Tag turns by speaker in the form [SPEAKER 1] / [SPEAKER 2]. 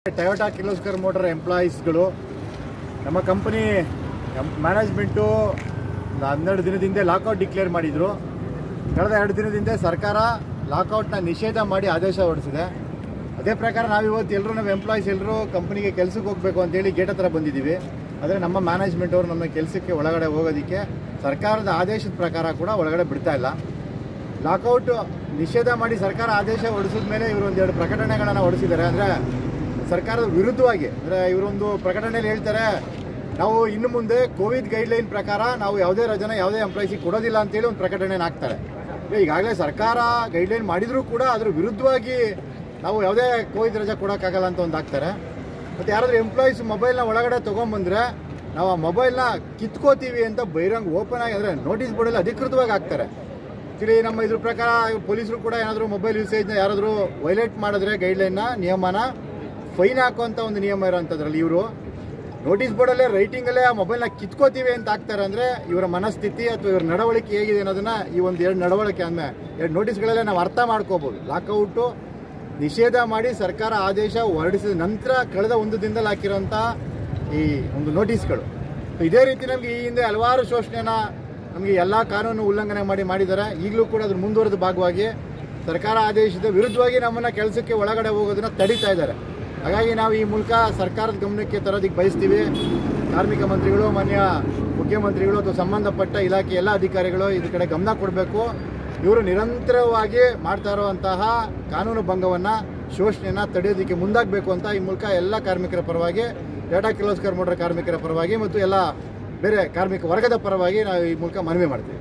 [SPEAKER 1] Toyota Kirloskar motor ಎಂಪ್ಲಾಯೀಸ್ಗಳು ನಮ್ಮ company management 12 ದಿನದಿಂದ lockout declare ಮಾಡಿದ್ರು. ಕಳೆದ 2 ದಿನದಿಂದ ಸರ್ಕಾರ ಲಾಕೌಟ್ನ ನಿಷೇಧ ಮಾಡಿ ಆದೇಶ ಹೊರಡಿಸಿದೆ. ಅದೇ ಪ್ರಕಾರ ನಾವಿವತ್ತು ಎಲ್ಲರೂ ನಮ್ಮ ಎಂಪ್ಲಾಯೀಸ್ ಎಲ್ಲರೂ ಕಂಪನಿಗೆ ಕೆಲಸಕ್ಕೆ ಹೋಗಬೇಕು ಅಂತೇಳಿ ಗೇಟ್ ಹತ್ರ ಬಂದಿದ್ದೀವಿ. ಆದರೆ ನಮ್ಮ ಮ್ಯಾನೇಜ್ಮೆಂಟ್ ಅವರು ನಮ್ಮ ಕೆಲಸಕ್ಕೆ ಒಳಗಡೆ ಹೋಗೋದಕ್ಕೆ ಸರ್ಕಾರದ ಆದೇಶದ ಪ್ರಕಾರ ಕೂಡ ಒಳಗಡೆ ಬಿಡ್ತಾ ಇಲ್ಲ. ಲಾಕೌಟ್ ನಿಷೇಧ ಮಾಡಿ ಸರ್ಕಾರ ಆದೇಶ ಹೊರಡಿಸಿದ ಮೇಲೆ ಇವರು ಒಂದೆರಡು ಪ್ರಕಟಣೆಗಳನ್ನು ಹೊರಡಿಸಿದ್ದಾರೆ. ಅಂದರೆ ಸರ್ಕಾರದ ವಿರುದ್ಧವಾಗಿ, ಅಂದರೆ ಇವರೊಂದು ಪ್ರಕಟಣೆಯಲ್ಲಿ ಹೇಳ್ತಾರೆ, ನಾವು ಇನ್ನು ಮುಂದೆ ಕೋವಿಡ್ ಗೈಡ್ಲೈನ್ ಪ್ರಕಾರ ನಾವು ಯಾವುದೇ ರಜೆನ ಯಾವುದೇ ಎಂಪ್ಲಾಯೀಸಿಗೆ ಕೊಡೋದಿಲ್ಲ ಅಂತೇಳಿ ಒಂದು ಪ್ರಕಟಣೆನ ಹಾಕ್ತಾರೆ. ಈಗಾಗಲೇ ಸರ್ಕಾರ ಗೈಡ್ಲೈನ್ ಮಾಡಿದರೂ ಕೂಡ ಅದ್ರ ವಿರುದ್ಧವಾಗಿ ನಾವು ಯಾವುದೇ ಕೋವಿಡ್ ರಜೆ ಕೊಡೋಕ್ಕಾಗಲ್ಲ ಅಂತ ಒಂದು ಹಾಕ್ತಾರೆ. ಮತ್ತು ಯಾರಾದರೂ ಎಂಪ್ಲಾಯೀಸ್ ಮೊಬೈಲ್ನ ಒಳಗಡೆ ತೊಗೊಂಬಂದರೆ ನಾವು ಆ ಮೊಬೈಲ್ನ ಕಿತ್ಕೋತೀವಿ ಅಂತ ಬಹಿರಂಗ ಓಪನ್ ಆಗಿ, ಅಂದರೆ ನೋಟಿಸ್ ಬೋರ್ಡಲ್ಲಿ ಅಧಿಕೃತವಾಗಿ ಹಾಕ್ತಾರೆ. ಆ್ಯಕ್ಚುಲಿ ನಮ್ಮ ಇದ್ರ ಪ್ರಕಾರ ಪೊಲೀಸರು ಕೂಡ ಏನಾದರೂ ಮೊಬೈಲ್ ಯೂಸೇಜ್ನ ಯಾರಾದರೂ ವೈಲೇಟ್ ಮಾಡಿದ್ರೆ ಗೈಡ್ಲೈನ್ನ ನಿಯಮನ ಫೈನ್ ಹಾಕುವಂಥ ಒಂದು ನಿಯಮ ಇರೋಂಥದ್ರಲ್ಲಿ ಇವರು ನೋಟಿಸ್ ಬೋರ್ಡಲ್ಲೇ ರೈಟಿಂಗಲ್ಲೇ ಆ ಮೊಬೈಲ್ನ ಕಿತ್ಕೋತೀವಿ ಅಂತ ಹಾಕ್ತಾರೆ. ಅಂದರೆ ಇವರ ಮನಸ್ಥಿತಿ ಅಥವಾ ಇವರ ನಡವಳಿಕೆ ಹೇಗಿದೆ ಅನ್ನೋದನ್ನು ಈ ಒಂದು 2 ನಡವಳಿಕೆ ಅಂದಮೇಲೆ 2 ನೋಟಿಸ್ಗಳಲ್ಲೇ ನಾವು ಅರ್ಥ ಮಾಡ್ಕೋಬೋದು. ಲಾಕೌಟು ನಿಷೇಧ ಮಾಡಿ ಸರ್ಕಾರ ಆದೇಶ ಹೊರಡಿಸಿದ ನಂತರ ಕಳೆದ 1 ದಿನದಲ್ಲಿ ಹಾಕಿರೋಂಥ ಈ ಒಂದು ನೋಟಿಸ್ಗಳು. ಇದೇ ರೀತಿ ನಮಗೆ ಈ ಹಿಂದೆ ಹಲವಾರು ಶೋಷಣೆನ ನಮಗೆ ಎಲ್ಲ ಕಾನೂನು ಉಲ್ಲಂಘನೆ ಮಾಡಿದ್ದಾರೆ. ಈಗಲೂ ಕೂಡ ಅದ್ರ ಮುಂದುವರೆದ ಭಾಗವಾಗಿ ಸರ್ಕಾರ ಆದೇಶದ ವಿರುದ್ಧವಾಗಿ ನಮ್ಮನ್ನು ಕೆಲಸಕ್ಕೆ ಒಳಗಡೆ ಹೋಗೋದನ್ನು ತಡೀತಾ ಇದ್ದಾರೆ. ಹಾಗಾಗಿ ನಾವು ಈ ಮೂಲಕ ಸರ್ಕಾರದ ಗಮನಕ್ಕೆ ತರೋದಕ್ಕೆ ಬಯಸ್ತೀವಿ. ಕಾರ್ಮಿಕ ಮಂತ್ರಿಗಳು, ಮಾನ್ಯ ಮುಖ್ಯಮಂತ್ರಿಗಳು ಅಥವಾ ಸಂಬಂಧಪಟ್ಟ ಇಲಾಖೆ ಎಲ್ಲ ಅಧಿಕಾರಿಗಳು ಇದ್ರ ಕಡೆ ಗಮನ ಕೊಡಬೇಕು. ಇವರು ನಿರಂತರವಾಗಿ ಮಾಡ್ತಾ ಇರುವಂತಹ ಕಾನೂನು ಭಂಗವನ್ನು, ಶೋಷಣೆಯನ್ನು ತಡೆಯೋದಕ್ಕೆ ಮುಂದಾಗಬೇಕು ಅಂತ ಈ ಮೂಲಕ ಎಲ್ಲ ಕಾರ್ಮಿಕರ ಪರವಾಗಿ, ಟೊಯೋಟಾ ಕಿರ್ಲೋಸ್ಕರ್ ಮೋಟರ್ ಕಾರ್ಮಿಕರ ಪರವಾಗಿ ಮತ್ತು ಎಲ್ಲ ಬೇರೆ ಕಾರ್ಮಿಕ ವರ್ಗದ ಪರವಾಗಿ ನಾವು ಈ ಮೂಲಕ ಮನವಿ ಮಾಡ್ತೀವಿ.